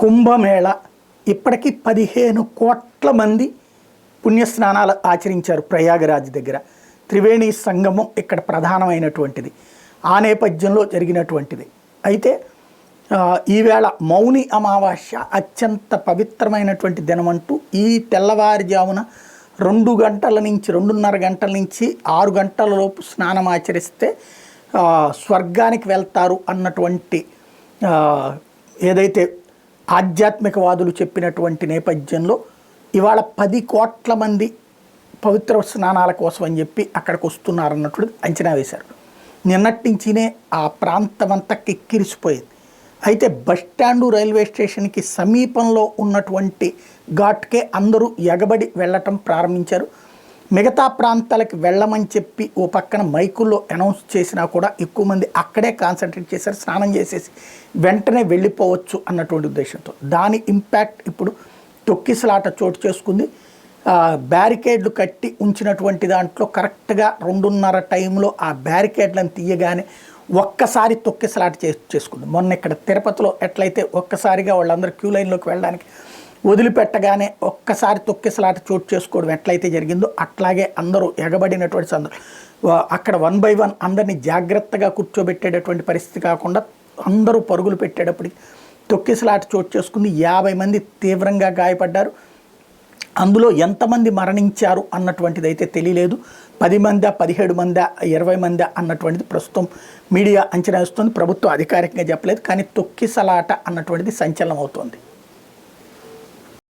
కుంభమేళ ఇప్పటికీ 15 కోట్ల మంది పుణ్యస్నానాలు ఆచరించారు ప్రయాగరాజ్ దగ్గర. త్రివేణి సంగమం ఇక్కడ ప్రధానమైనటువంటిది. ఆ నేపథ్యంలో జరిగినటువంటిది. అయితే ఈవేళ మౌని అమావాస్య అత్యంత పవిత్రమైనటువంటి దినమంటూ ఈ తెల్లవారుజామున 2 గంటల నుంచి 2:30 గంటల నుంచి 6 గంటల లోపు స్నానం ఆచరిస్తే స్వర్గానికి వెళ్తారు అన్నటువంటి ఏదైతే ఆధ్యాత్మికవాదులు చెప్పినటువంటి నేపథ్యంలో ఇవాళ 10 కోట్ల మంది పవిత్ర స్నానాల కోసం అని చెప్పి అక్కడికి వస్తున్నారన్నట్లు అంచనా వేశారు. నిన్నటి నుంచినే ఆ ప్రాంతం అంతా కిక్కిరిసిపోయింది. అయితే బస్టాండు రైల్వే స్టేషన్కి సమీపంలో ఉన్నటువంటి ఘాట్కే అందరూ ఎగబడి వెళ్ళటం ప్రారంభించారు. మిగతా ప్రాంతాలకు వెళ్ళమని చెప్పి ఓ పక్కన మైకుల్లో అనౌన్స్ చేసినా కూడా ఎక్కువ మంది అక్కడే కాన్సన్ట్రేట్ చేశారు. స్నానం చేసేసి వెంటనే వెళ్ళిపోవచ్చు అన్నటువంటి ఉద్దేశంతో దాని ఇంపాక్ట్ ఇప్పుడు తొక్కిసలాట చోటు చేసుకుంది. బ్యారికేడ్లు కట్టి ఉంచినటువంటి దాంట్లో కరెక్ట్గా 2:30 టైంలో ఆ బ్యారికేడ్లను తీయగానే ఒక్కసారి తొక్కిసలాట చేసుకుంది. మొన్న ఇక్కడ తిరుపతిలో ఎట్లయితే ఒక్కసారిగా వాళ్ళందరూ క్యూ లైన్లోకి వెళ్ళడానికి వదిలిపెట్టగానే ఒక్కసారి తొక్కిసలాట చోటు చేసుకోవడం ఎట్లయితే జరిగిందో అట్లాగే అందరూ ఎగబడినటువంటి అక్కడ 1 by 1 అందరినీ జాగ్రత్తగా కూర్చోబెట్టేటటువంటి పరిస్థితి కాకుండా అందరూ పరుగులు పెట్టేటప్పటికి తొక్కిసలాట చోటు చేసుకుంది. 50 మంది తీవ్రంగా గాయపడ్డారు. అందులో ఎంతమంది మరణించారు అన్నటువంటిది అయితే తెలియలేదు. 10 మందా 17 మందా 20 మందా అన్నటువంటిది ప్రస్తుతం మీడియా అంచనా వేస్తుంది. ప్రభుత్వం అధికారికంగా చెప్పలేదు. కానీ తొక్కిసలాట అన్నటువంటిది సంచలనం అవుతోంది.